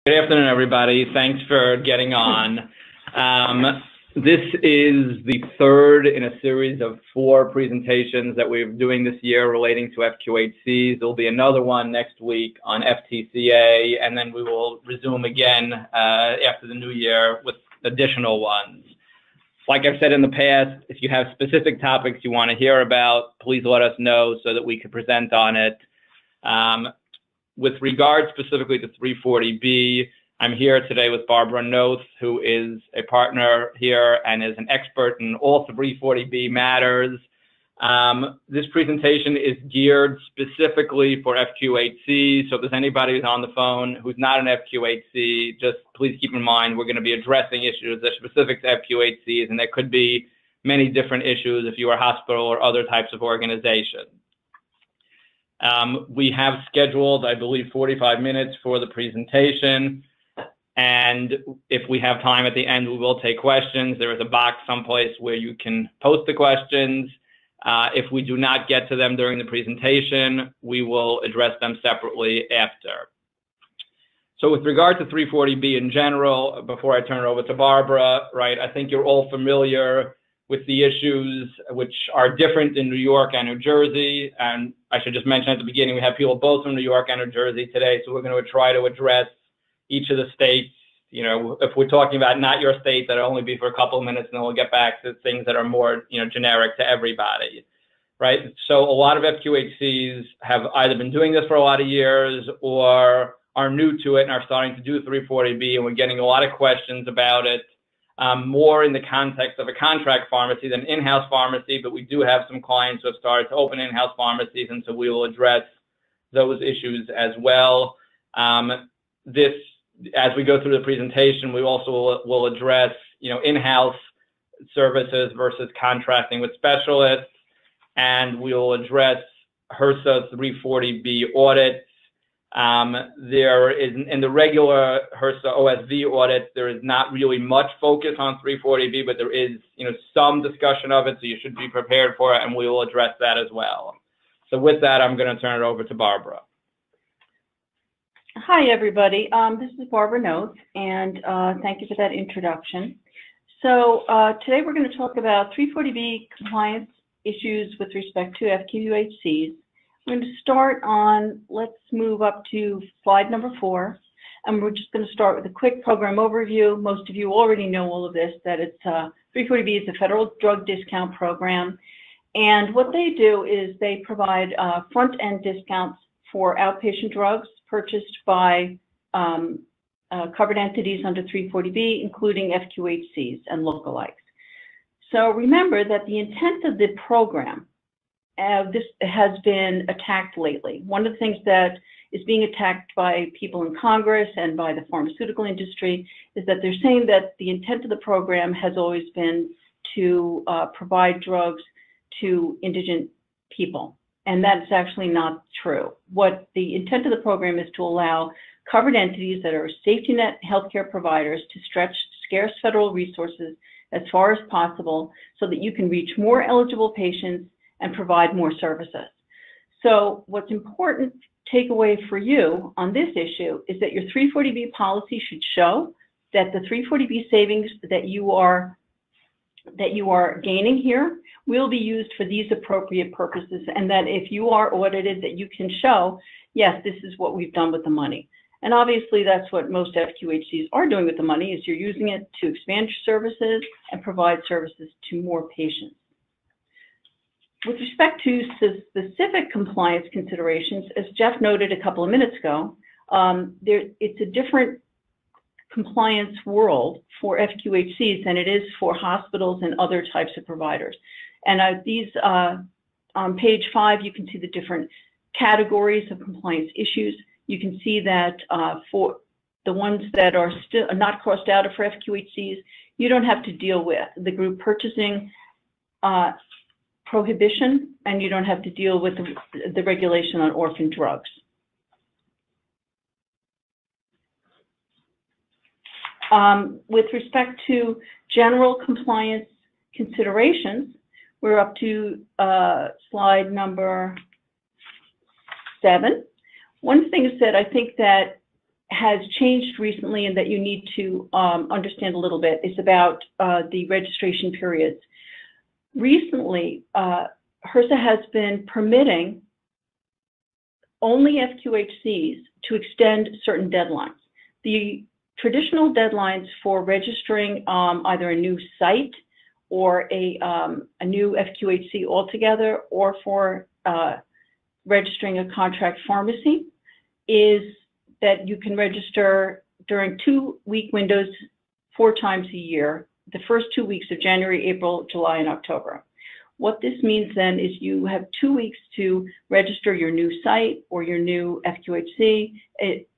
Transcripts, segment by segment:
Good afternoon, everybody. Thanks for getting on. This is the third in a series of 4 presentations that we're doing this year relating to FQHCs. There'll be another one next week on FTCA, and then we will resume again after the new year with additional ones. Like I've said in the past, if you have specific topics you want to hear about, please let us know so that we can present on it. With regard specifically to 340B, I'm here today with Barbara Noth, who is a partner here and is an expert in all 340B matters. This presentation is geared specifically for FQHCs, so if there's anybody who's on the phone who's not an FQHC, just please keep in mind we're going to be addressing issues that are specific to FQHCs, and there could be many different issues if you are a hospital or other types of organizations. We have scheduled, I believe, 45 minutes for the presentation, and if we have time at the end, we will take questions. There is a box someplace where you can post the questions. If we do not get to them during the presentation, we will address them separately after. So with regard to 340B in general, before I turn it over to Barbara, right, I think you're all familiar with the issues which are different in New York and New Jersey. And I should just mention at the beginning, we have people both from New York and New Jersey today, so we're going to try to address each of the states. You know, if we're talking about not your state, that'll only be for a couple of minutes, and then we'll get back to things that are more, generic to everybody, right? So a lot of FQHCs have either been doing this for a lot of years or are new to it and are starting to do 340B, and we're getting a lot of questions about it. More in the context of a contract pharmacy than in-house pharmacy, but we do have some clients who have started to open in-house pharmacies, and so we will address those issues as well. As we go through the presentation, we also will address, in-house services versus contracting with specialists, and we will address HRSA 340B audits. There is, in the regular HRSA OSV audits, there is not really much focus on 340B, but there is, some discussion of it, so you should be prepared for it, and we will address that as well. So with that, I'm going to turn it over to Barbara. Hi, everybody. This is Barbara Noth, and thank you for that introduction. So today we're going to talk about 340B compliance issues with respect to FQHCs. We're going to start on, let's move up to slide number 4, and we're just going to start with a quick program overview. Most of you already know all of this, that it's 340B is a federal drug discount program, and what they do is they provide front-end discounts for outpatient drugs purchased by covered entities under 340B, including FQHCs and lookalikes. So remember that the intent of the program, this has been attacked lately. One of the things that is being attacked by people in Congress and by the pharmaceutical industry is that they're saying that the intent of the program has always been to provide drugs to indigent people. And that's actually not true. What the intent of the program is to allow covered entities that are safety net healthcare providers to stretch scarce federal resources as far as possible so that you can reach more eligible patients and provide more services. So what's important takeaway for you on this issue is that your 340B policy should show that the 340B savings that you are gaining here will be used for these appropriate purposes, and that if you are audited, that you can show, yes, this is what we've done with the money. And obviously that's what most FQHCs are doing with the money, is you're using it to expand your services and provide services to more patients. With respect to specific compliance considerations, as Jeff noted a couple of minutes ago, it's a different compliance world for FQHCs than it is for hospitals and other types of providers. And on page 5, you can see the different categories of compliance issues. You can see that for the ones that are still not crossed out for FQHCs, you don't have to deal with the group purchasing prohibition, and you don't have to deal with the regulation on orphan drugs. With respect to general compliance considerations, we're up to slide number 7. One thing is that I think that has changed recently and that you need to understand a little bit is about the registration periods. Recently, HRSA has been permitting only FQHCs to extend certain deadlines. The traditional deadlines for registering either a new site or a new FQHC altogether, or for registering a contract pharmacy, is that you can register during 2-week windows 4 times a year, the first 2 weeks of January, April, July, and October. What this means then is you have 2 weeks to register your new site or your new FQHC,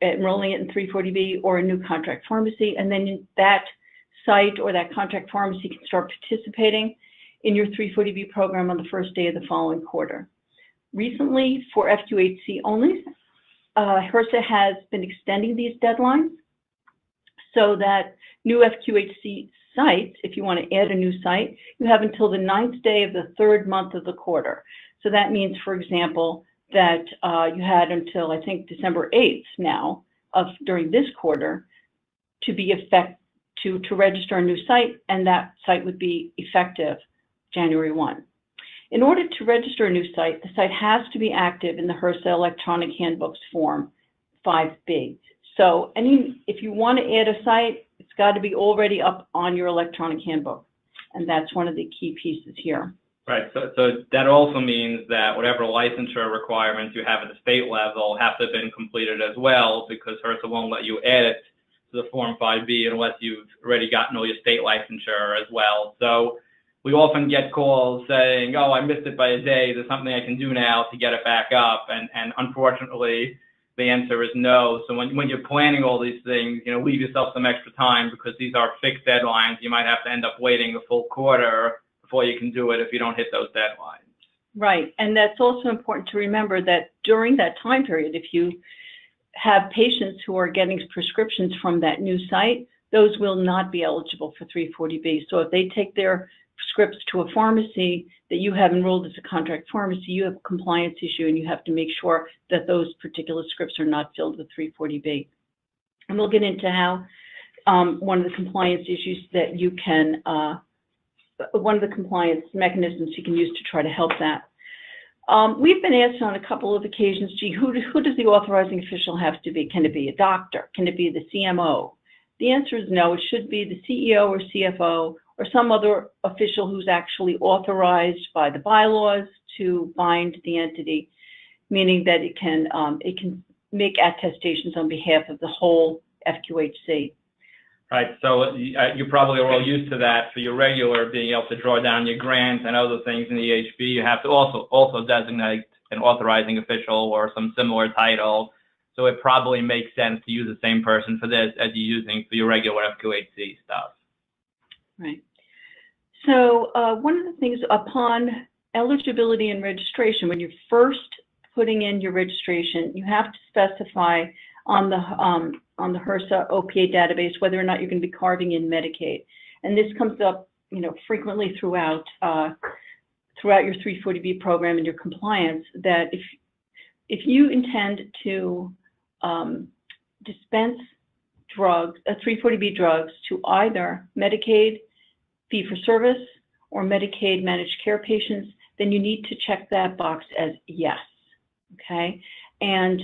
enrolling it in 340B, or a new contract pharmacy, and then that site or that contract pharmacy can start participating in your 340B program on the first day of the following quarter. Recently, for FQHC only, HRSA has been extending these deadlines so that new FQHC sites, if you want to add a new site, you have until the 9th day of the 3rd month of the quarter. So that means, for example, that you had until, I think, December 8th now during this quarter to register a new site, and that site would be effective January 1. In order to register a new site, the site has to be active in the HRSA Electronic Handbooks Form 5B. So if you want to add a site, it's got to be already up on your electronic handbook. And that's one of the key pieces here. Right. So that also means that whatever licensure requirements you have at the state level have to have been completed as well, because HRSA won't let you add it to the Form 5B unless you've already gotten all your state licensure as well. So we often get calls saying, oh, I missed it by a day. There's something I can do now to get it back up. And unfortunately, the answer is no. So when you're planning all these things, leave yourself some extra time, because these are fixed deadlines. You might have to end up waiting a full quarter before you can do it if you don't hit those deadlines. Right. And that's also important to remember that during that time period, if you have patients who are getting prescriptions from that new site, those will not be eligible for 340B. So if they take their scripts to a pharmacy that you have enrolled as a contract pharmacy, you have a compliance issue, and you have to make sure that those particular scripts are not filled with 340B. And we'll get into how one of the compliance issues that you can, one of the compliance mechanisms you can use to try to help that. We've been asked on a couple of occasions, gee, who does the authorizing official have to be? Can it be a doctor? Can it be the CMO? The answer is no. It should be the CEO or CFO or some other official who's actually authorized by the bylaws to bind the entity, meaning that it can make attestations on behalf of the whole FQHC. Right, so you probably are all used to that. For your regular, being able to draw down your grants and other things in the EHB, you have to also designate an authorizing official or some similar title. So it probably makes sense to use the same person for this as you're using for your regular FQHC stuff. Right. So one of the things upon eligibility and registration, when you're first putting in your registration, you have to specify on the HRSA OPA database whether or not you're going to be carving in Medicaid. And this comes up, frequently throughout your 340B program and your compliance, that if you intend to dispense drugs, 340B drugs, to either Medicaid fee-for-service or Medicaid managed care patients, then you need to check that box as yes, okay? And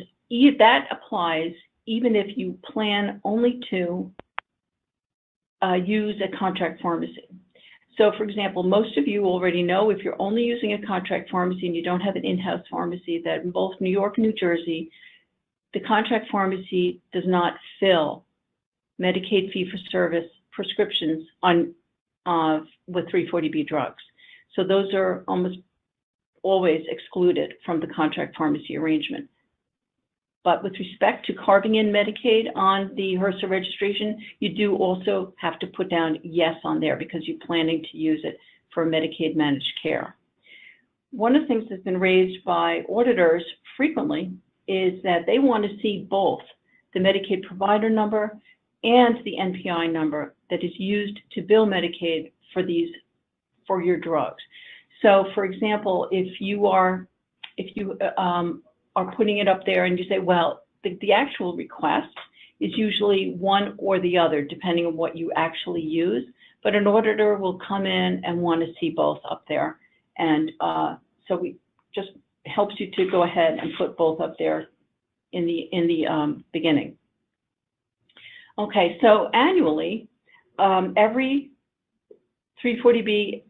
that applies even if you plan only to use a contract pharmacy. So, for example, most of you already know, if you're only using a contract pharmacy and you don't have an in-house pharmacy, that in both New York and New Jersey, the contract pharmacy does not fill Medicaid fee-for-service prescriptions with 340B drugs. So those are almost always excluded from the contract pharmacy arrangement. But with respect to carving in Medicaid on the HRSA registration, you do also have to put down yes on there because you're planning to use it for Medicaid managed care. One of the things that's been raised by auditors frequently is that they want to see both the Medicaid provider number and the NPI number that is used to bill Medicaid for your drugs. So, for example, if you are putting it up there and you say, well, the actual request is usually one or the other, depending on what you actually use. But an auditor will come in and want to see both up there. And so we just helps you to go ahead and put both up there in the beginning. Okay, so annually, every 340B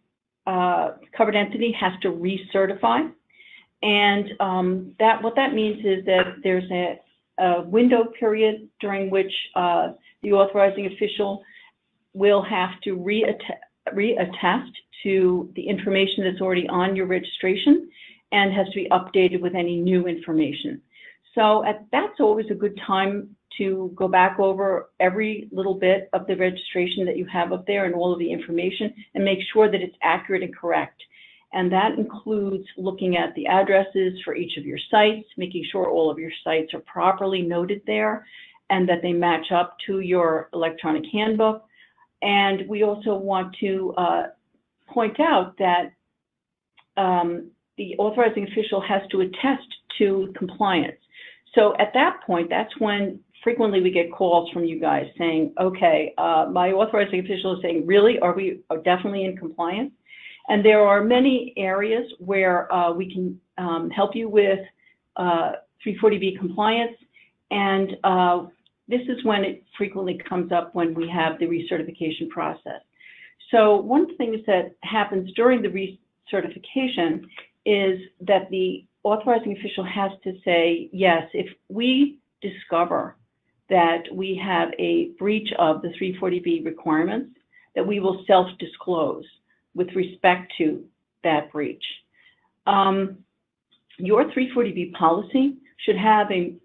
covered entity has to recertify. And what that means is that there's a window period during which the authorizing official will have to reattest to the information that's already on your registration and has to be updated with any new information. So that's always a good time to go back over every little bit of the registration that you have up there and all of the information and make sure that it's accurate and correct. And that includes looking at the addresses for each of your sites, making sure all of your sites are properly noted there and that they match up to your electronic handbook. And we also want to point out that the authorizing official has to attest to compliance. So at that point, that's when frequently we get calls from you guys saying, okay, my authorizing official is saying, really, are we definitely in compliance? And there are many areas where we can help you with 340B compliance. And this is when it frequently comes up when we have the recertification process. So one of the things that happens during the recertification is that the authorizing official has to say, yes, if we discover that we have a breach of the 340B requirements, that we will self-disclose with respect to that breach. Your 340B policy should have a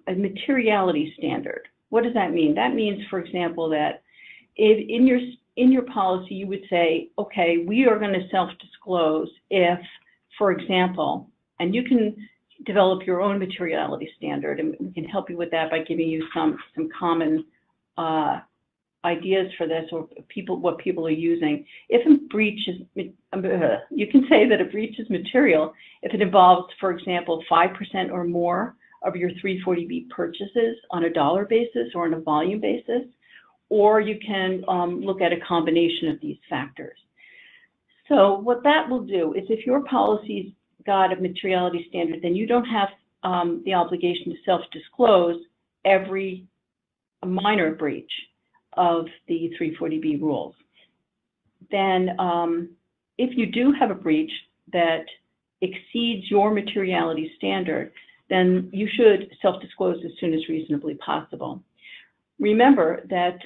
materiality standard. What does that mean? That means, for example, that if in your policy you would say, okay, we are going to self-disclose if, for example, and you can develop your own materiality standard, and we can help you with that by giving you some common ideas for this, or what people are using. If a breach is, you can say that a breach is material if it involves, for example, 5% or more of your 340B purchases on a dollar basis or on a volume basis, or you can look at a combination of these factors. So what that will do is if your policy's got a materiality standard, then you don't have the obligation to self-disclose every minor breach of the 340B rules. Then if you do have a breach that exceeds your materiality standard, then you should self-disclose as soon as reasonably possible. Remember that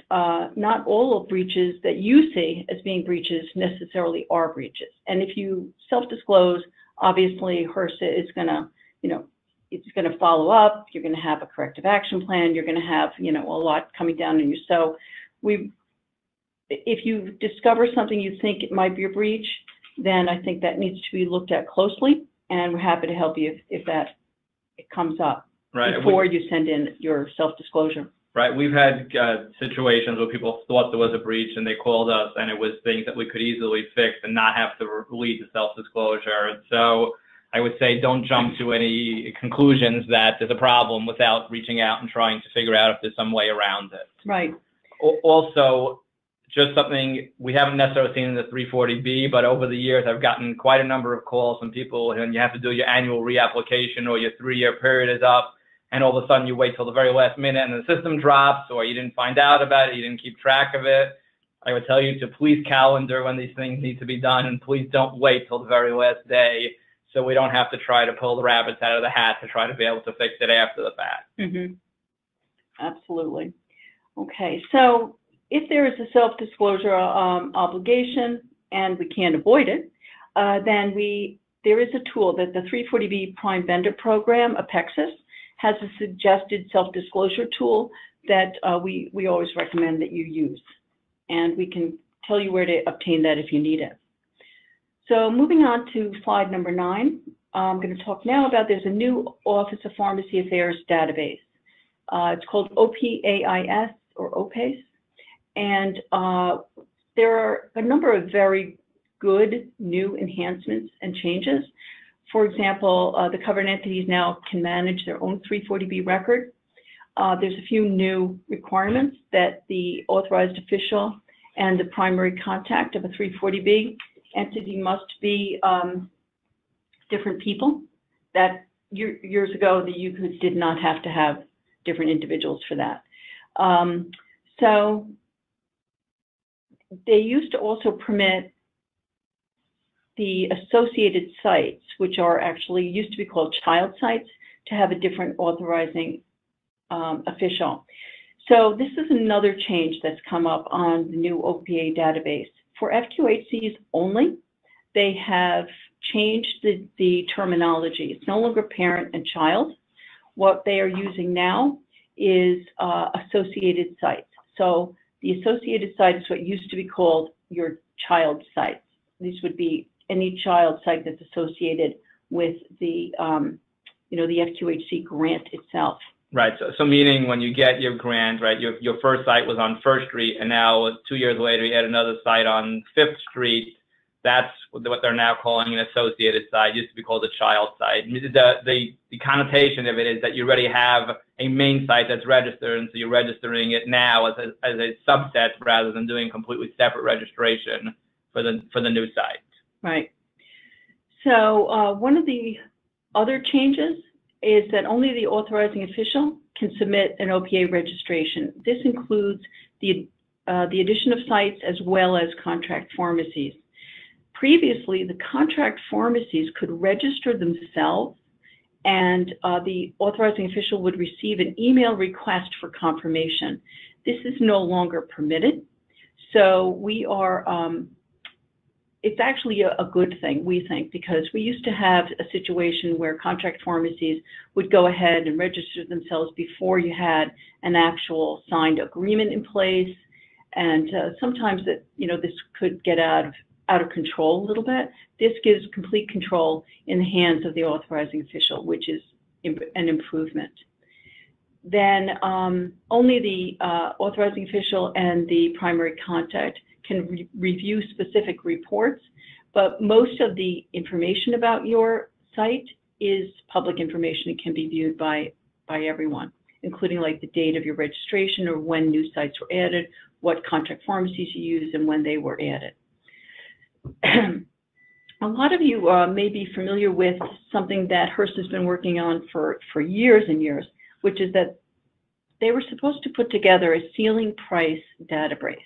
not all of breaches that you see as being breaches necessarily are breaches. And if you self-disclose, obviously HRSA is going to, it's going to follow up. You're going to have a corrective action plan. You're going to have, a lot coming down on you. So if you discover something you think it might be a breach, then I think that needs to be looked at closely, and we're happy to help you if it comes up before you send in your self-disclosure. Right. We've had situations where people thought there was a breach and they called us, and it was things that we could easily fix and not have to lead to self-disclosure. So I would say don't jump to any conclusions that there's a problem without reaching out and trying to figure out if there's some way around it. Right. Also, just something we haven't necessarily seen in the 340B, but over the years I've gotten quite a number of calls from people, and you have to do your annual reapplication or your 3-year period is up, and all of a sudden you wait till the very last minute and the system drops, or you didn't find out about it, you didn't keep track of it. I would tell you to please calendar when these things need to be done, and please don't wait till the very last day so we don't have to try to pull the rabbits out of the hat to try to be able to fix it after the fact. Mm-hmm. Absolutely. Okay, so if there is a self-disclosure obligation and we can't avoid it, then there is a tool that the 340B Prime Vendor Program, APEXIS, has a suggested self-disclosure tool that we always recommend that you use. And we can tell you where to obtain that if you need it. So moving on to slide number 9, I'm going to talk now about there's a new Office of Pharmacy Affairs database. It's called OPAIS or OPACE. And there are a number of very good new enhancements and changes. For example, the covered entities now can manage their own 340B record. there's a few new requirements that the authorized official and the primary contact of a 340B entity must be different people. That years ago, you did not have to have different individuals for that. So they used to also permit the associated sites, which are actually used to be called child sites, to have a different authorizing official. So this is another change that's come up on the new OPA database. For FQHCs only, they have changed the terminology. It's no longer parent and child. What they are using now is associated sites. So the associated site is what used to be called your child sites. These would be any child site that's associated with the, the FQHC grant itself. Right. So meaning when you get your grant, right, your first site was on First Street, and now 2 years later you had another site on Fifth Street. That's what they're now calling an associated site. It used to be called a child site. The connotation of it is that you already have a main site that's registered, and so you're registering it now as a subset rather than doing completely separate registration for the new site. Right. So one of the other changes is that only the authorizing official can submit an OPA registration. This includes the addition of sites as well as contract pharmacies. Previously, the contract pharmacies could register themselves, and the authorizing official would receive an email request for confirmation. This is no longer permitted. So we are, it's actually a good thing, we think, because we used to have a situation where contract pharmacies would go ahead and register themselves before you had an actual signed agreement in place. And sometimes that, this could get out of control a little bit. This gives complete control in the hands of the authorizing official, which is an improvement. Then only the authorizing official and the primary contact can review specific reports, but most of the information about your site is public information. It can be viewed by everyone, including like the date of your registration or when new sites were added, what contract pharmacies you use, and when they were added. A lot of you may be familiar with something that HRSA has been working on for years and years, which is that they were supposed to put together a ceiling price database.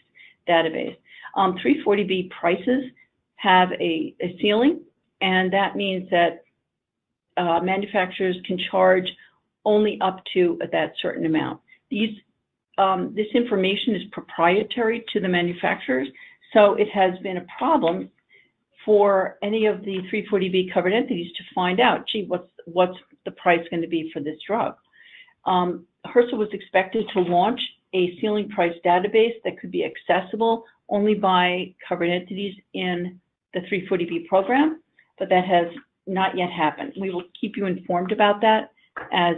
340B prices have a ceiling, and that means that manufacturers can charge only up to that certain amount. This information is proprietary to the manufacturers, so it has been a problem for any of the 340B covered entities to find out, gee, what's the price going to be for this drug? HRSA was expected to launch a ceiling price database that could be accessible only by covered entities in the 340B program, but that has not yet happened. We will keep you informed about that as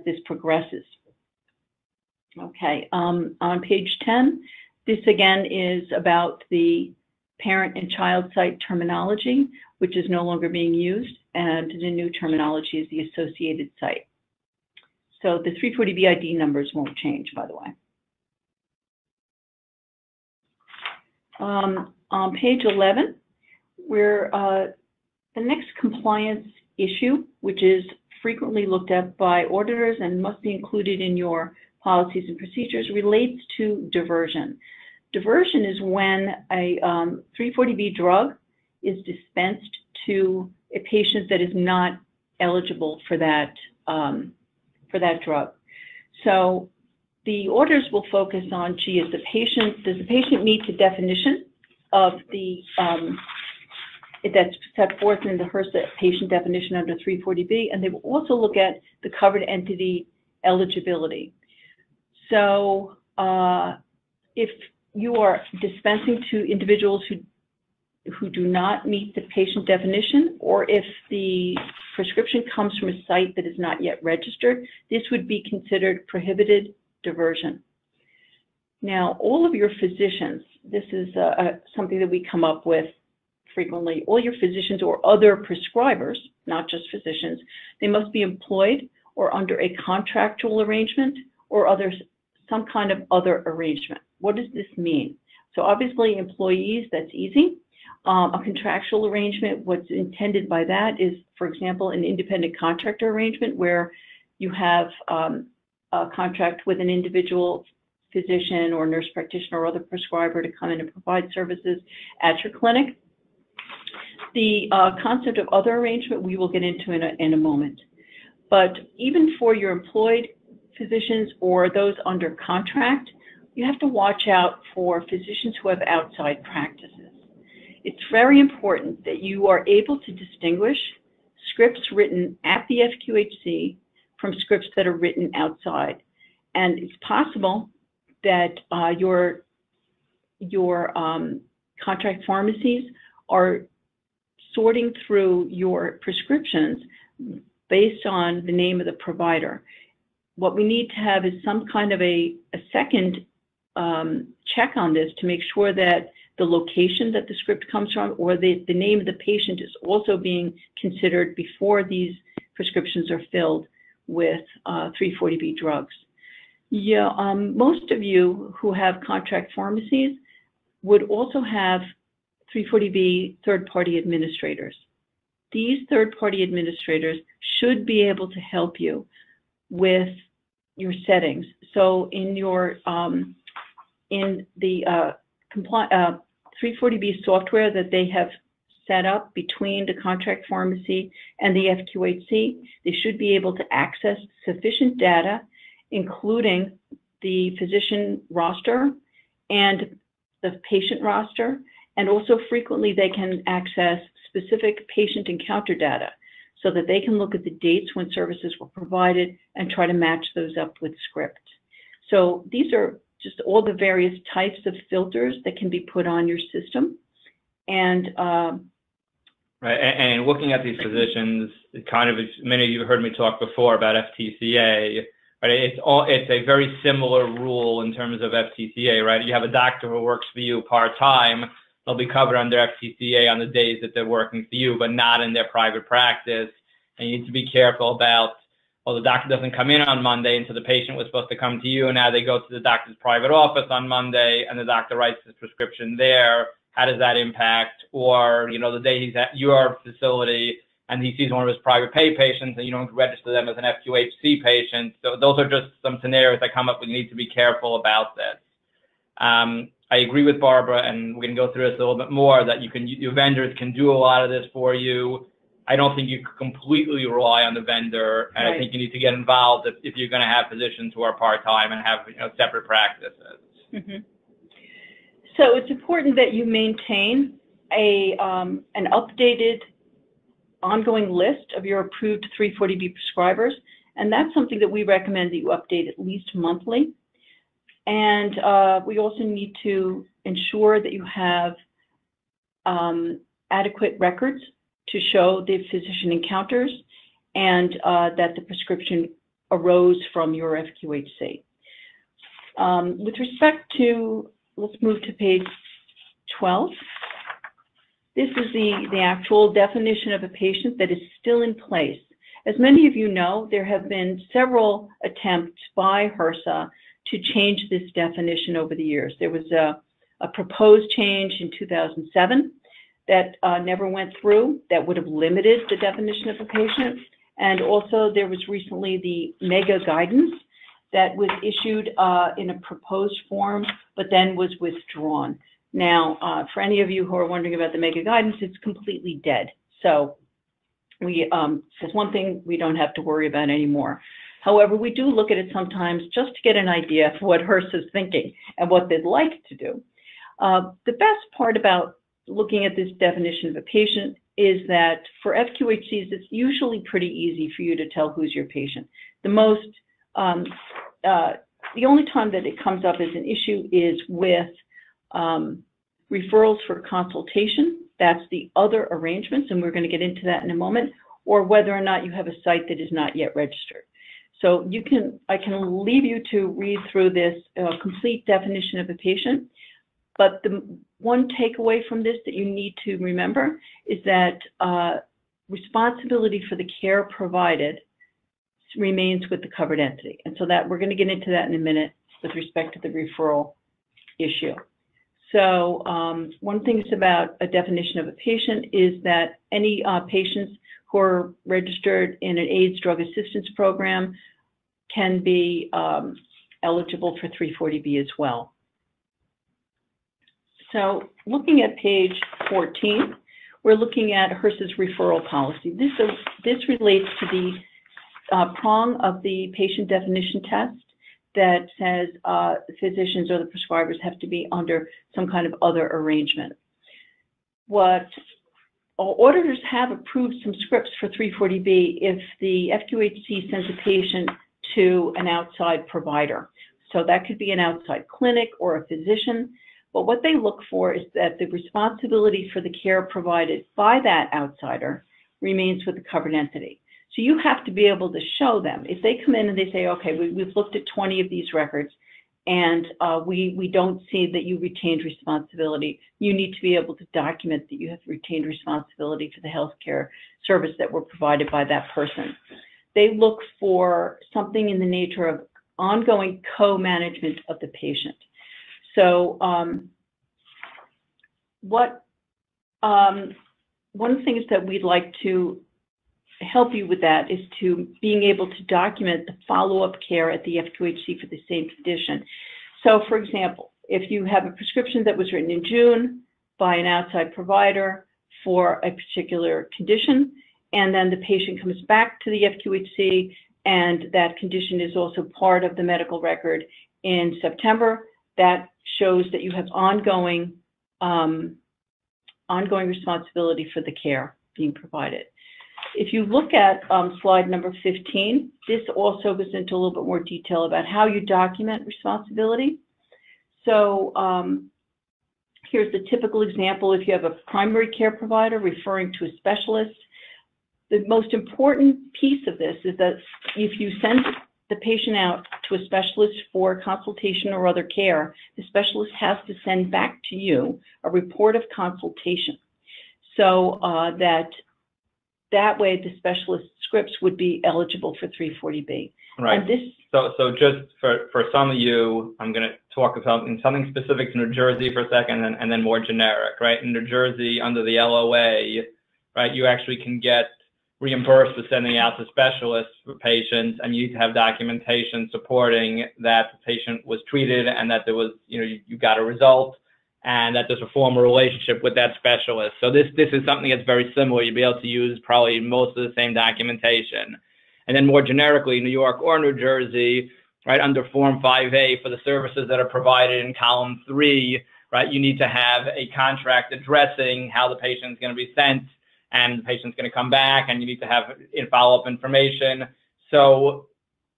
this progresses. Okay, on page 10, this again is about the parent and child site terminology, which is no longer being used, and the new terminology is the associated site. So the 340B ID numbers won't change, by the way. On page 11, the next compliance issue, which is frequently looked at by auditors and must be included in your policies and procedures, relates to diversion. Diversion is when a 340B drug is dispensed to a patient that is not eligible for that drug. So the auditors will focus on, gee, does the patient meet the definition of the that's set forth in the HRSA patient definition under 340B, and they will also look at the covered entity eligibility. So if you are dispensing to individuals who do not meet the patient definition, or if the prescription comes from a site that is not yet registered, this would be considered prohibited diversion. Now, all of your physicians, this is something that we come up with frequently, all your physicians or other prescribers, not just physicians, they must be employed or under a contractual arrangement or some kind of other arrangement. What does this mean? So obviously employees, that's easy. A contractual arrangement, what's intended by that is, for example, an independent contractor arrangement where you have a contract with an individual physician or nurse practitioner or other prescriber to come in and provide services at your clinic. The concept of other arrangement we will get into in a moment. But even for your employed physicians or those under contract, you have to watch out for physicians who have outside practices. It's very important that you are able to distinguish scripts written at the FQHC from scripts that are written outside. And it's possible that your contract pharmacies are sorting through your prescriptions based on the name of the provider. What we need to have is some kind of a second check on this to make sure that the location that the script comes from or the name of the patient is also being considered before these prescriptions are filled with 340B drugs. Yeah, most of you who have contract pharmacies would also have 340B third-party administrators. These third-party administrators should be able to help you with your settings. So in your in the 340B software that they have set up between the contract pharmacy and the FQHC, they should be able to access sufficient data, including the physician roster and the patient roster, and also frequently they can access specific patient encounter data so that they can look at the dates when services were provided and try to match those up with script. So these are just all the various types of filters that can be put on your system. And right, and looking at these physicians, kind of, many of you heard me talk before about FTCA, right? It's a very similar rule in terms of FTCA, right? You have a doctor who works for you part-time, they'll be covered under FTCA on the days that they're working for you, but not in their private practice. And you need to be careful about, well, the doctor doesn't come in on Monday, and so the patient was supposed to come to you, and now they go to the doctor's private office on Monday, and the doctor writes his prescription there. How does that impact? Or, you know, the day he's at your facility and he sees one of his private pay patients and you don't register them as an FQHC patient. So those are just some scenarios that come up when you need to be careful about this. I agree with Barbara, and we're going to go through this a little bit more, that your vendors can do a lot of this for you. I don't think you can completely rely on the vendor, and right. I think you need to get involved if you're going to have physicians who are part-time and have, you know, separate practices. Mm-hmm. So it's important that you maintain an updated ongoing list of your approved 340B prescribers, and that's something that we recommend that you update at least monthly. And we also need to ensure that you have adequate records to show the physician encounters and that the prescription arose from your FQHC. With respect to, let's move to page 12. This is the actual definition of a patient that is still in place. As many of you know, there have been several attempts by HRSA to change this definition over the years. There was a proposed change in 2007 that never went through, that would have limited the definition of a patient. And also there was recently the MEGA guidance that was issued in a proposed form, but then was withdrawn. Now, for any of you who are wondering about the MEGA guidance, it's completely dead. So there's one thing we don't have to worry about anymore. However, we do look at it sometimes just to get an idea of what HRSA is thinking and what they'd like to do. The best part about looking at this definition of a patient is that for FQHCs, it's usually pretty easy for you to tell who's your patient. The only time that it comes up as an issue is with referrals for consultation. That's the other arrangements, and we're going to get into that in a moment, or whether or not you have a site that is not yet registered. So I can leave you to read through this complete definition of a patient, but the one takeaway from this that you need to remember is that responsibility for the care provided remains with the covered entity. And so that we're going to get into that in a minute with respect to the referral issue. So one thing is about a definition of a patient is that any patients who are registered in an AIDS drug assistance program can be eligible for 340B as well. So looking at page 14, we're looking at HRSA's referral policy. This relates to the prong of the patient definition test that says physicians or the prescribers have to be under some kind of other arrangement. What auditors have approved some scripts for 340B if the FQHC sends a patient to an outside provider. So that could be an outside clinic or a physician. But what they look for is that the responsibility for the care provided by that outsider remains with the covered entity. So you have to be able to show them. If they come in and they say, okay, we've looked at 20 of these records and we don't see that you retained responsibility, you need to be able to document that you have retained responsibility for the healthcare service that were provided by that person. They look for something in the nature of ongoing co-management of the patient. So one of the things that we'd like to help you with that is to being able to document the follow-up care at the FQHC for the same condition. So for example, if you have a prescription that was written in June by an outside provider for a particular condition, and then the patient comes back to the FQHC and that condition is also part of the medical record in September, that shows that you have ongoing responsibility for the care being provided. If you look at slide number 15, this also goes into a little bit more detail about how you document responsibility. So here's the typical example. If you have a primary care provider referring to a specialist, the most important piece of this is that if you send the patient out to a specialist for consultation or other care, the specialist has to send back to you a report of consultation. So that way the specialist scripts would be eligible for 340B. Right. And this, so just for some of you, I'm going to talk about something specific to New Jersey for a second and then more generic, right? In New Jersey, under the LOA, right, you actually can get reimbursed for sending out to specialists for patients, and you need to have documentation supporting that the patient was treated and that there was, you got a result and that there's a formal relationship with that specialist. So this is something that's very similar. You'll be able to use probably most of the same documentation. And then more generically, New York or New Jersey, right, under Form 5A for the services that are provided in column 3, right, you need to have a contract addressing how the patient is going to be sent, and the patient's going to come back, and you need to have follow-up information. So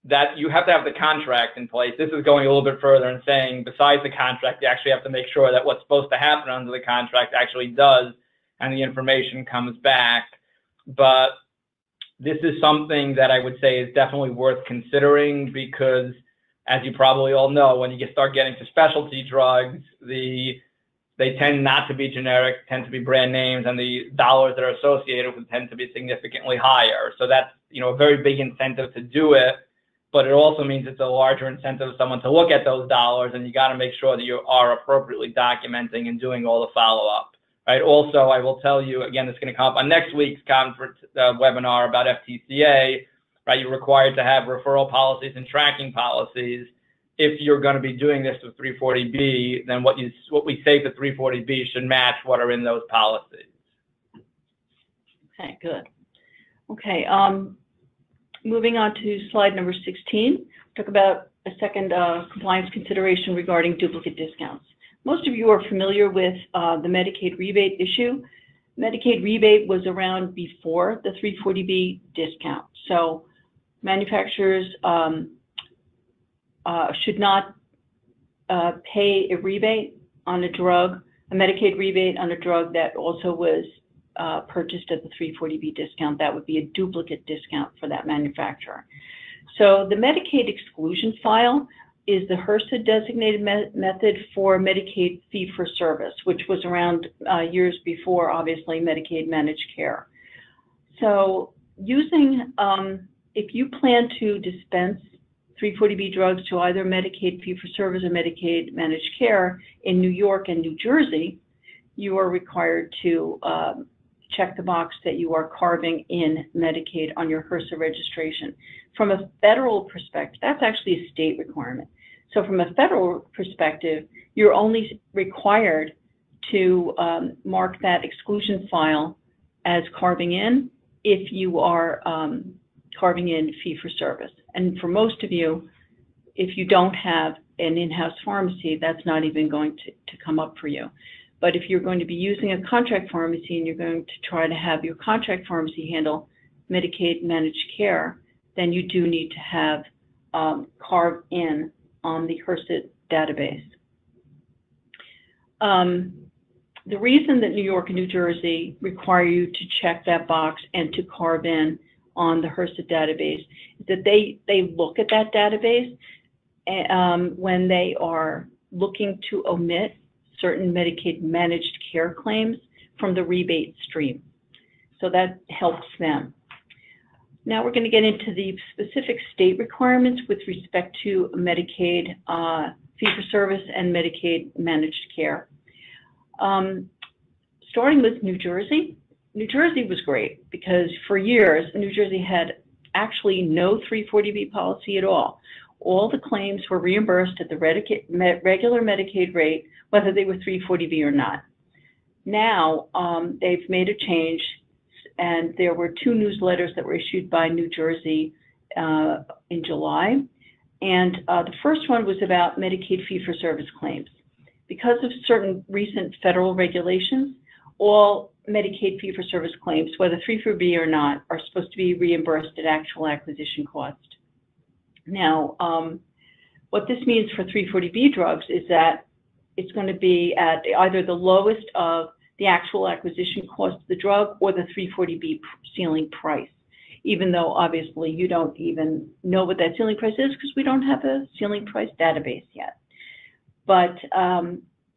that you have to have the contract in place. This is going a little bit further and saying, besides the contract, you actually have to make sure that what's supposed to happen under the contract actually does, and the information comes back. But this is something that I would say is definitely worth considering because, as you probably all know, when you start getting to specialty drugs, they tend not to be generic, tend to be brand names, and the dollars that are associated with them tend to be significantly higher. So that's, a very big incentive to do it, but it also means it's a larger incentive for someone to look at those dollars, and you got to make sure that you are appropriately documenting and doing all the follow-up, right? Also, I will tell you, again, it's going to come up on next week's conference webinar about FTCA, right? You're required to have referral policies and tracking policies. If you're going to be doing this with 340B, then what we say for 340B should match what are in those policies. Okay, good. Okay, moving on to slide number 16, talk about a second compliance consideration regarding duplicate discounts. Most of you are familiar with the Medicaid rebate issue. Medicaid rebate was around before the 340B discount. So manufacturers should not pay a rebate on a drug, a Medicaid rebate on a drug that also was purchased at the 340B discount. That would be a duplicate discount for that manufacturer. So the Medicaid exclusion file is the HRSA designated method for Medicaid fee-for-service, which was around years before, obviously, Medicaid managed care. So using if you plan to dispense 340B drugs to either Medicaid fee-for-service or Medicaid managed care in New York and New Jersey, you are required to check the box that you are carving in Medicaid on your HRSA registration. From a federal perspective, that's actually a state requirement. So from a federal perspective, you're only required to mark that exclusion file as carving in if you are carving in fee-for-service. And for most of you, if you don't have an in-house pharmacy, that's not even going to come up for you. But if you're going to be using a contract pharmacy and you're going to try to have your contract pharmacy handle Medicaid managed care, then you do need to have carved in on the HRSA database. The reason that New York and New Jersey require you to check that box and to carve in on the HRSA database is that they look at that database when they are looking to omit certain Medicaid managed care claims from the rebate stream. So that helps them. Now we're going to get into the specific state requirements with respect to Medicaid fee-for-service and Medicaid managed care. Starting with New Jersey. New Jersey was great because for years, New Jersey had actually no 340B policy at all. All the claims were reimbursed at the regular Medicaid rate, whether they were 340B or not. Now, they've made a change, and there were 2 newsletters that were issued by New Jersey in July. And the first one was about Medicaid fee-for-service claims. Because of certain recent federal regulations, all Medicaid fee-for-service claims, whether 340B or not, are supposed to be reimbursed at actual acquisition cost. Now, what this means for 340B drugs is that it's going to be at either the lowest of the actual acquisition cost of the drug or the 340B ceiling price, even though obviously you don't even know what that ceiling price is because we don't have a ceiling price database yet. But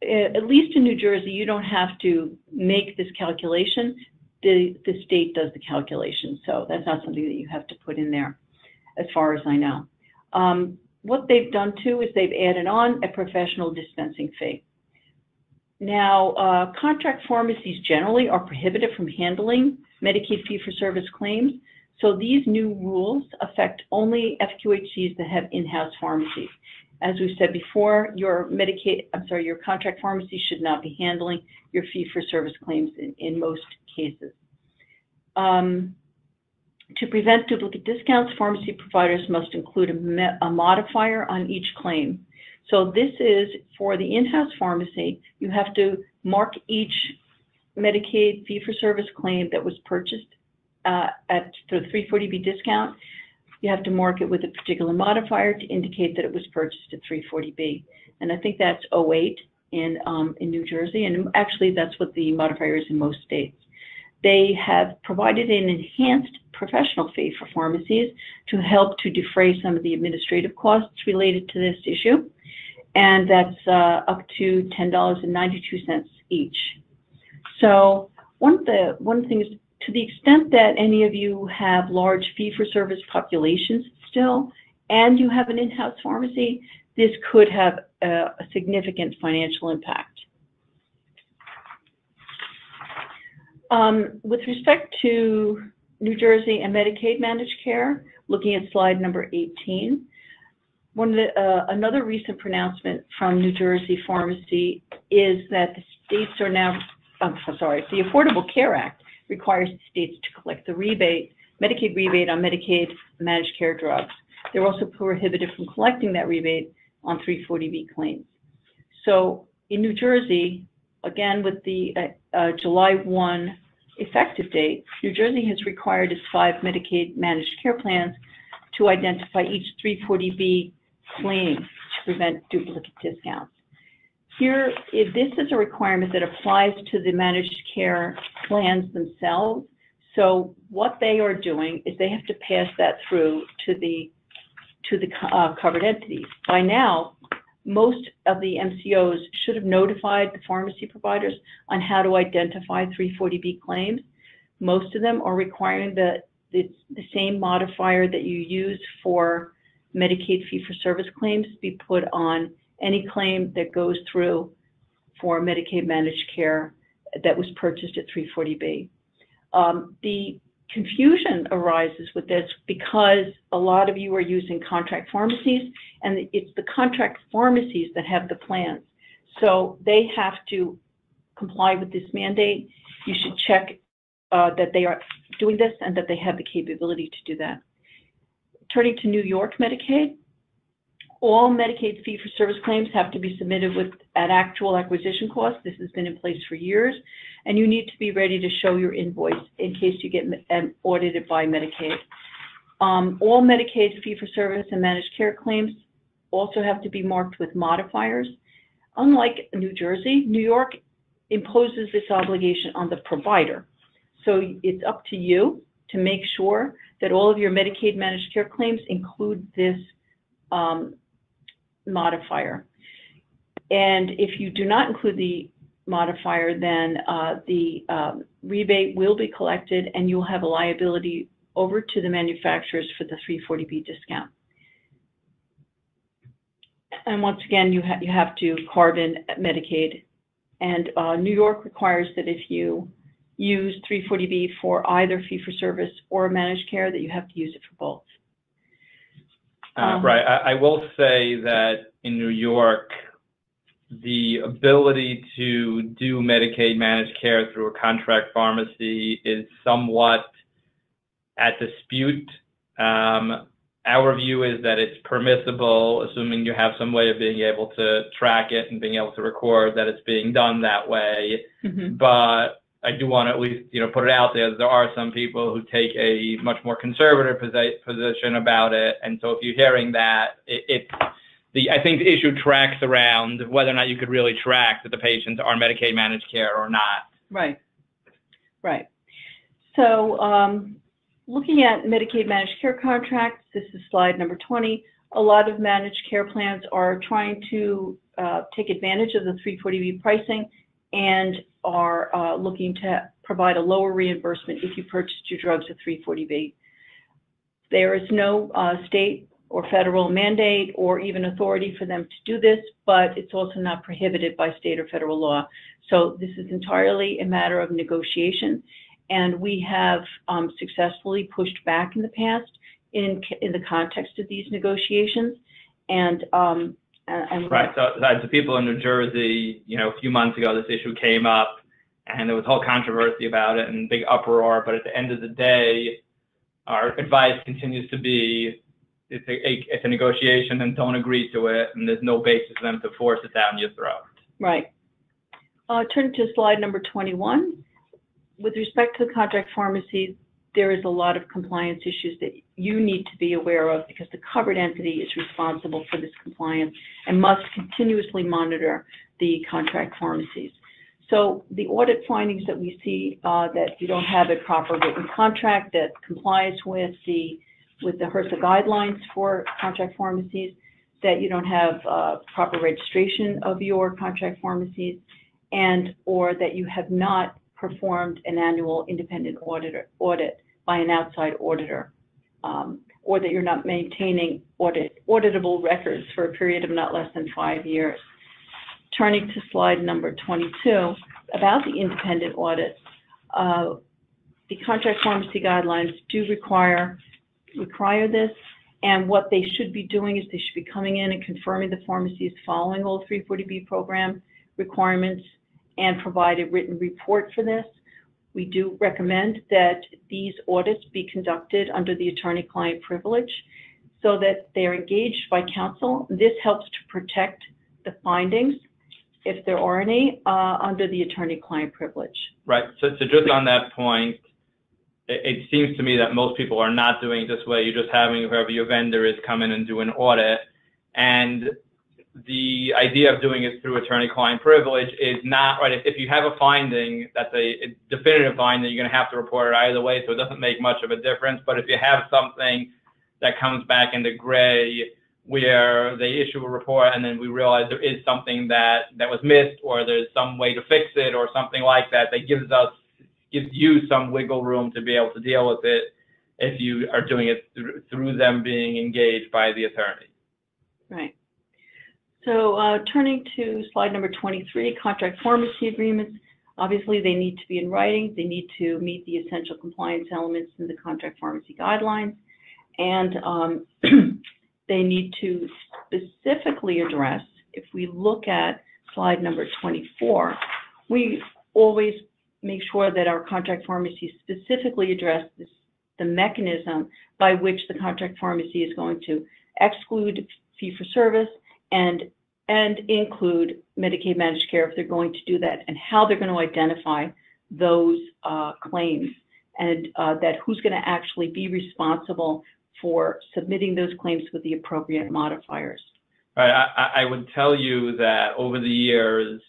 at least in New Jersey, you don't have to make this calculation. The state does the calculation, so that's not something that you have to put in there, as far as I know. What they've done too is they've added on a professional dispensing fee. Now, contract pharmacies generally are prohibited from handling Medicaid fee-for-service claims, so these new rules affect only FQHCs that have in-house pharmacies. As we said before, your contract pharmacy should not be handling your fee-for-service claims in most cases. To prevent duplicate discounts, pharmacy providers must include a modifier on each claim. So this is for the in-house pharmacy, you have to mark each Medicaid fee-for-service claim that was purchased at the 340B discount. You have to mark it with a particular modifier to indicate that it was purchased at 340B. And I think that's 08 in New Jersey, and actually that's what the modifier is in most states. They have provided an enhanced professional fee for pharmacies to help to defray some of the administrative costs related to this issue, and that's up to $10.92 each. So one thing is, to the extent that any of you have large fee-for-service populations still, and you have an in-house pharmacy, this could have a significant financial impact. With respect to New Jersey and Medicaid managed care, looking at slide number 18, another recent pronouncement from New Jersey Pharmacy is that the states are now, the Affordable Care Act requires the states to collect the Medicaid rebate on Medicaid managed care drugs. They're also prohibited from collecting that rebate on 340B claims. So in New Jersey, again with the July 1 effective date, New Jersey has required its 5 Medicaid managed care plans to identify each 340B claim to prevent duplicate discounts. Here, this is a requirement that applies to the managed care plans themselves. So what they are doing is they have to pass that through to the covered entities. By now, most of the MCOs should have notified the pharmacy providers on how to identify 340B claims. Most of them are requiring the it's the same modifier that you use for Medicaid fee-for-service claims be put on any claim that goes through for Medicaid managed care that was purchased at 340B. The confusion arises with this because a lot of you are using contract pharmacies, and it's the contract pharmacies that have the plans. So they have to comply with this mandate. You should check that they are doing this and that they have the capability to do that. Turning to New York Medicaid, all Medicaid fee-for-service claims have to be submitted at actual acquisition cost. This has been in place for years, and you need to be ready to show your invoice in case you get audited by Medicaid. All Medicaid fee-for-service and managed care claims also have to be marked with modifiers. Unlike New Jersey, New York imposes this obligation on the provider. So it's up to you to make sure that all of your Medicaid managed care claims include this modifier. And if you do not include the modifier, then the rebate will be collected and you'll have a liability over to the manufacturers for the 340B discount. And once again, you have to carve in Medicaid. And New York requires that if you use 340B for either fee-for-service or managed care, that you have to use it for both. Right. I will say that in New York, the ability to do Medicaid managed care through a contract pharmacy is somewhat at dispute. Our view is that it's permissible, assuming you have some way of being able to track it and being able to record that it's being done that way. Mm-hmm. But I do want to at least, put it out there that there are some people who take a much more conservative position about it. And so if you're hearing that, I think the issue tracks around whether or not you could really track that the patients are Medicaid managed care or not. Right. Right. So looking at Medicaid managed care contracts, this is slide number 20. A lot of managed care plans are trying to take advantage of the 340B pricing and are looking to provide a lower reimbursement if you purchased your drugs at 340B. There is no state or federal mandate or even authority for them to do this, but it's also not prohibited by state or federal law. So this is entirely a matter of negotiation, and we have successfully pushed back in the past in the context of these negotiations. And right. So to people in New Jersey, a few months ago, this issue came up, and there was whole controversy about it and big uproar. But at the end of the day, our advice continues to be it's a negotiation, and don't agree to it, and there's no basis for them to force it down your throat. Right. Turn to slide number 21. With respect to the contract pharmacy, there is a lot of compliance issues that you need to be aware of because the covered entity is responsible for this compliance and must continuously monitor the contract pharmacies. So the audit findings that we see that you don't have a proper written contract that complies with the HRSA guidelines for contract pharmacies, that you don't have proper registration of your contract pharmacies, and or that you have not performed an annual independent audit by an outside auditor, or that you're not maintaining auditable records for a period of not less than 5 years. Turning to slide number 22, about the independent audits, the contract pharmacy guidelines do require this, and what they should be doing is they should be coming in and confirming the pharmacy is following all 340B program requirements and provide a written report for this. We do recommend that these audits be conducted under the attorney-client privilege so that they're engaged by counsel. This helps to protect the findings, if there are any, under the attorney-client privilege. Right. So just on that point, it seems to me that most people are not doing it this way. You're just having whoever your vendor is come in and do an audit. And the idea of doing it through attorney-client privilege is not, right, if you have a finding that's a definitive finding, you're going to have to report it either way, so it doesn't make much of a difference. But if you have something that comes back into gray where they issue a report and then we realize there is something that was missed, or there's some way to fix it or something like that, that gives you some wiggle room to be able to deal with it, if you are doing it through them being engaged by the attorney. Right. So turning to slide number 23, contract pharmacy agreements. Obviously, they need to be in writing. They need to meet the essential compliance elements in the contract pharmacy guidelines. And they need to specifically address, if we look at slide number 24, we always make sure that our contract pharmacy specifically address the mechanism by which the contract pharmacy is going to exclude fee-for-service and include Medicaid managed care if they're going to do that, and how they're going to identify those claims, and that who's going to actually be responsible for submitting those claims with the appropriate modifiers. Right. I would tell you that over the years,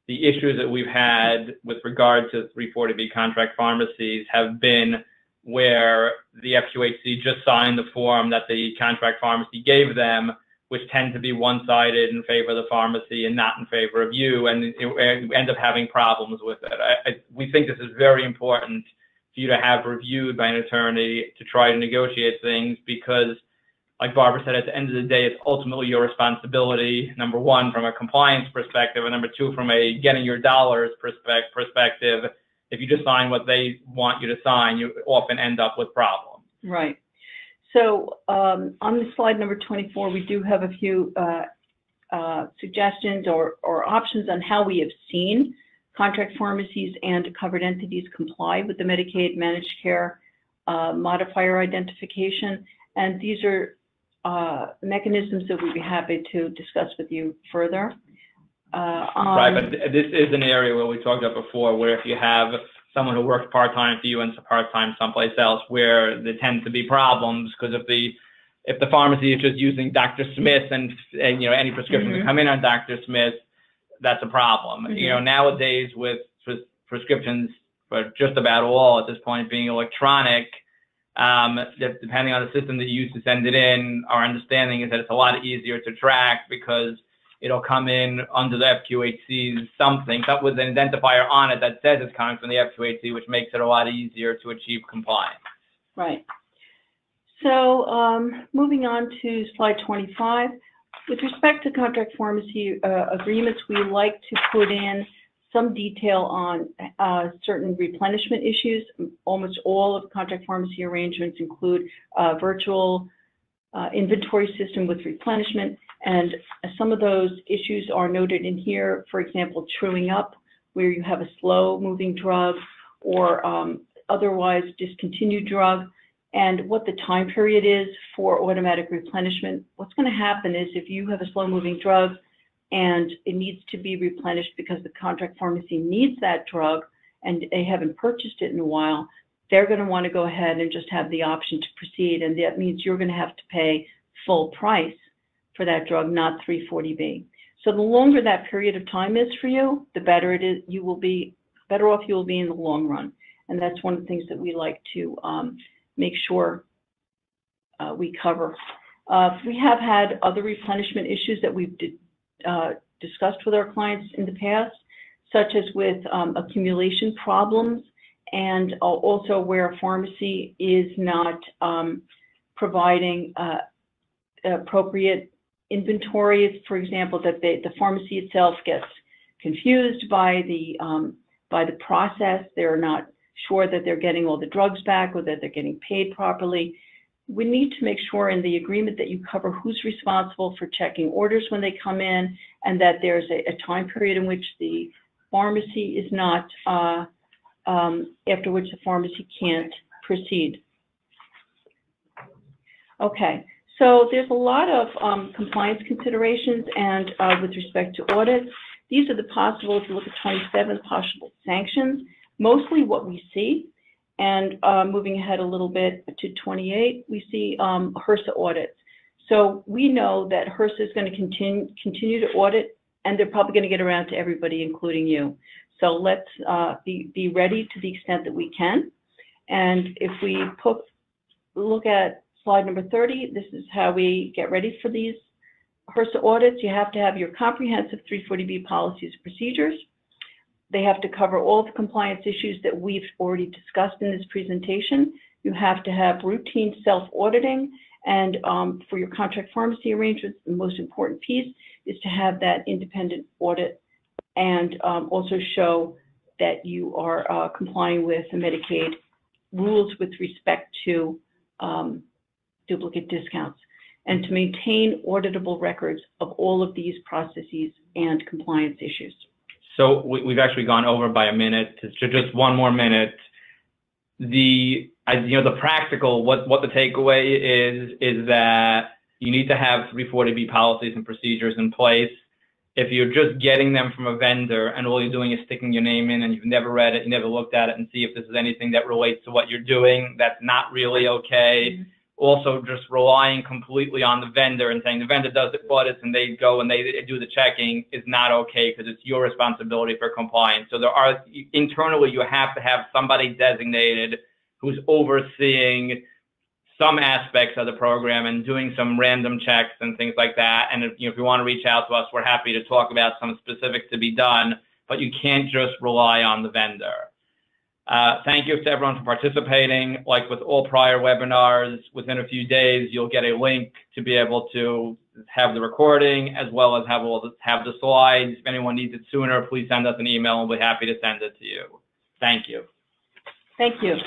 the issues that we've had with regard to 340B contract pharmacies have been where the FQHC just signed the form that the contract pharmacy gave them, which tend to be one-sided in favor of the pharmacy and not in favor of you, and we end up having problems with it. We think this is very important for you to have reviewed by an attorney to try to negotiate things, because, like Barbara said, at the end of the day, it's ultimately your responsibility, number one, from a compliance perspective, and number two, from a getting your dollars perspective. If you just sign what they want you to sign, you often end up with problems. Right. So on the slide number 24, we do have a few suggestions or options on how we have seen contract pharmacies and covered entities comply with the Medicaid managed care modifier identification. And these are mechanisms that we'd be happy to discuss with you further. Right, but this is an area where we talked about before, where if you have someone who works part-time for you and part-time someplace else, where there tends to be problems, because if the pharmacy is just using Dr. Smith and you know, any prescriptions that come in on Dr. Smith, that's a problem. You know, nowadays with prescriptions for just about all at this point being electronic, depending on the system that you use to send it in, our understanding is that it's a lot easier to track, because it'll come in under the FQHCs something with an identifier on it that says it's coming from the FQHC, which makes it a lot easier to achieve compliance. Right. So moving on to slide 25, with respect to contract pharmacy agreements, we like to put in some detail on certain replenishment issues. Almost all of contract pharmacy arrangements include a virtual inventory system with replenishment, and some of those issues are noted in here. For example, truing up, where you have a slow-moving drug or otherwise discontinued drug, and what the time period is for automatic replenishment. What's going to happen is if you have a slow-moving drug and it needs to be replenished because the contract pharmacy needs that drug and they haven't purchased it in a while, they're going to want to go ahead and just have the option to proceed, and that means you're going to have to pay full price for that drug, not 340B. So the longer that period of time is for you, the better it is. You will be better off. You will be in the long run, and that's one of the things that we like to make sure we cover. We have had other replenishment issues that we've discussed with our clients in the past, such as with accumulation problems, and also where a pharmacy is not providing appropriate inventory. For example, that the pharmacy itself gets confused by the process. They're not sure that they're getting all the drugs back or that they're getting paid properly. We need to make sure in the agreement that you cover who's responsible for checking orders when they come in, and that there's a time period in which the pharmacy is not, after which the pharmacy can't proceed. Okay, so there's a lot of compliance considerations, and with respect to audits, these are the possible, if you look at 27, possible sanctions. Mostly what we see, and moving ahead a little bit to 28, we see HRSA audits. So we know that HRSA is going to continue to audit, and they're probably going to get around to everybody, including you. So let's be ready to the extent that we can. And if we look at slide number 30, this is how we get ready for these HRSA audits. You have to have your comprehensive 340B policies and procedures. They have to cover all the compliance issues that we've already discussed in this presentation. You have to have routine self-auditing, and for your contract pharmacy arrangements, the most important piece is to have that independent audit and also show that you are complying with the Medicaid rules with respect to duplicate discounts, and to maintain auditable records of all of these processes and compliance issues. So we've actually gone over by a minute. To just one more minute. The practical, what the takeaway is that you need to have 340B policies and procedures in place. If you're just getting them from a vendor and all you're doing is sticking your name in and you've never read it, you never looked at it and see if this is anything that relates to what you're doing, that's not really okay. Mm-hmm. Also, just relying completely on the vendor and saying the vendor does the audits and they go and they do the checking is not okay, because it's your responsibility for compliance. So internally, you have to have somebody designated who's overseeing some aspects of the program and doing some random checks and things like that. And if you want to reach out to us, we're happy to talk about some specifics to be done, but you can't just rely on the vendor. Thank you to everyone for participating. Like with all prior webinars, within a few days, you'll get a link to be able to have the recording as well as have the slides. If anyone needs it sooner, please send us an email and we'll be happy to send it to you. Thank you. Thank you.